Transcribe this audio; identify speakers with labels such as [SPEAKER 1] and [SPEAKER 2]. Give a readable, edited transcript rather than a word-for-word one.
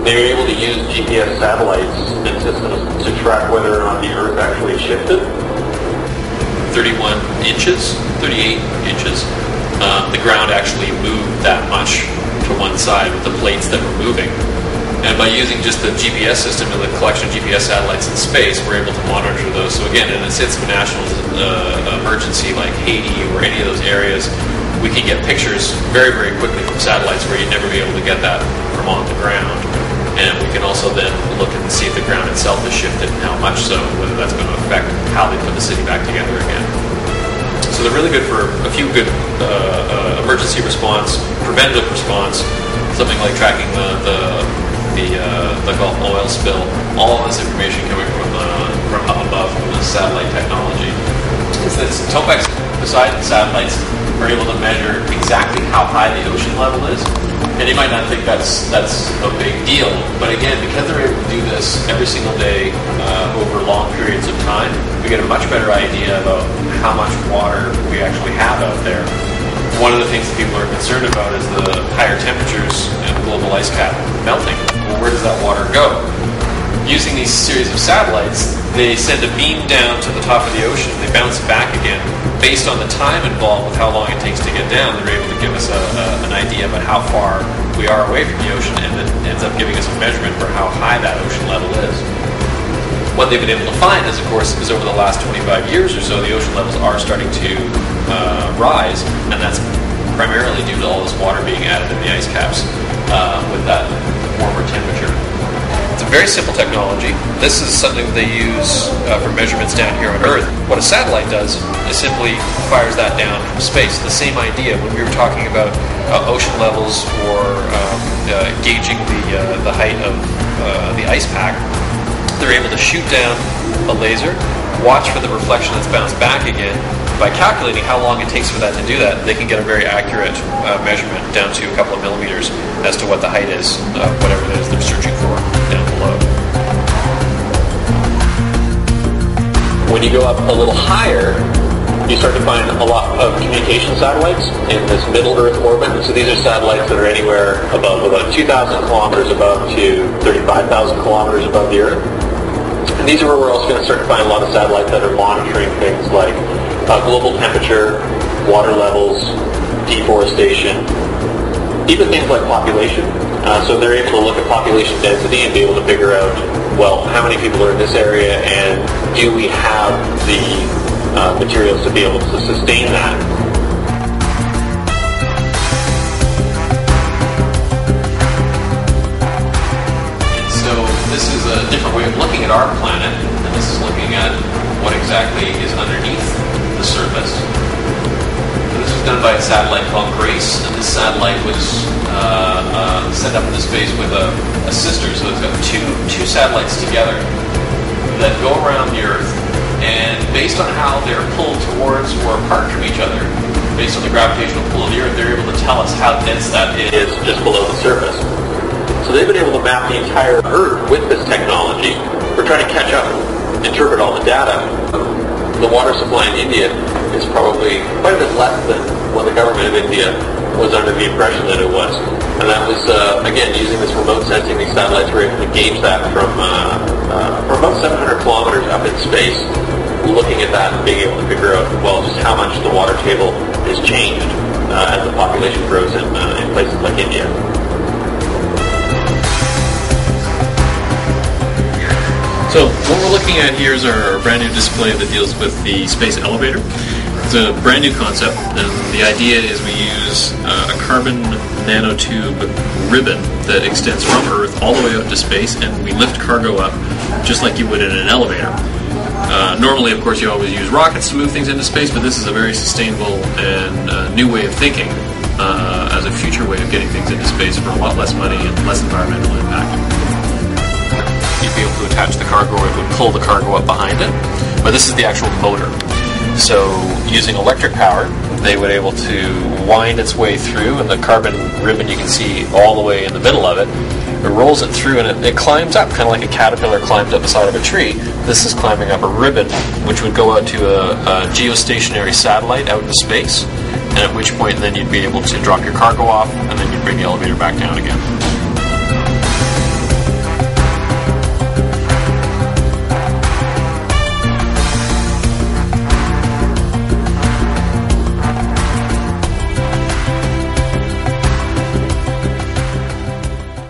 [SPEAKER 1] they were able to use GPS satellites and systems to track whether or not the Earth actually shifted.
[SPEAKER 2] 31 inches, 38 inches, the ground actually moved that much to one side with the plates that were moving. And by using just the GPS system and the collection of GPS satellites in space, we're able to monitor those. So again, in a sense of a national emergency like Haiti or any of those areas, we can get pictures very, very quickly from satellites where you'd never be able to get that from on the ground. And we can also then look and see if the ground itself has shifted and how much so, whether that's going to affect how they put the city back together again. So they're really good for a few good emergency response, preventative response, something like tracking the Gulf oil spill. All of this information coming from up above from the satellite technology. Topex, besides the satellites, are able to measure exactly how high the ocean level is. And you might not think that's a big deal, but again, because they're able to do this every single day over long periods of time, we get a much better idea about how much water we actually have out there. One of the things that people are concerned about is the higher temperatures and global ice cap melting. Well, where does that water go? Using these series of satellites, they send a beam down to the top of the ocean. They bounce it back again. Based on the time involved with how long it takes to get down, they're able to give us an idea about how far we are away from the ocean, and then ends up giving us a measurement for how high that ocean level is. What they've been able to find is, of course, is over the last 25 years or so, the ocean levels are starting to rise, and that's primarily due to all this water being added in the ice caps with that warmer temperature. It's a very simple technology. This is something they use for measurements down here on Earth. What a satellite does is simply fires that down from space. The same idea when we were talking about ocean levels or gauging the height of the ice pack. They're able to shoot down a laser, watch for the reflection that's bounced back again. By calculating how long it takes for that to do that, they can get a very accurate measurement down to a couple of millimeters as to what the height is of whatever it is they're searching for down below.
[SPEAKER 1] When you go up a little higher, you start to find a lot of communication satellites in this middle Earth orbit. So these are satellites that are anywhere above about 2,000 kilometers above to 35,000 kilometers above the Earth. And these are where we're also going to start to find a lot of satellites that are monitoring things like global temperature, water levels, deforestation, even things like population. So they're able to look at population density and be able to figure out, well, how many people are in this area, and do we have the materials to be able to sustain that.
[SPEAKER 2] So this is a different way of looking at our planet, and this is looking at what exactly is underneath the surface. So this was done by a satellite called Grace, and this satellite was sent up into space with a sister, so it's got two satellites together that go around the Earth, and based on how they're pulled towards or apart from each other, based on the gravitational pull of the Earth, they're able to tell us how dense that is
[SPEAKER 1] just below the surface. So they've been able to map the entire Earth with this technology. We're trying to catch up and interpret all the data. The water supply in India is probably quite a bit less than what the government of India was under the impression that it was. And that was, again, using this remote sensing, these satellites were able to gauge that from about 700 kilometers up in space, looking at that and being able to figure out, well, just how much the water table has changed as the population grows in places like India.
[SPEAKER 2] So what we're looking at here is our brand new display that deals with the space elevator. It's a brand new concept, and the idea is we use a carbon nanotube ribbon that extends from Earth all the way out to space, and we lift cargo up just like you would in an elevator. Normally, of course, you always use rockets to move things into space, but this is a very sustainable and new way of thinking as a future way of getting things into space for a lot less money and less environmental impact. You'd be able to attach the cargo, or it would pull the cargo up behind it, but this is the actual motor. So using electric power, they would be able to wind its way through, and the carbon ribbon you can see all the way in the middle of it. It rolls it through, and it climbs up, kind of like a caterpillar climbs up the side of a tree. This is climbing up a ribbon, which would go out to a geostationary satellite out in space, and at which point then you'd be able to drop your cargo off, and then you'd bring the elevator back down again.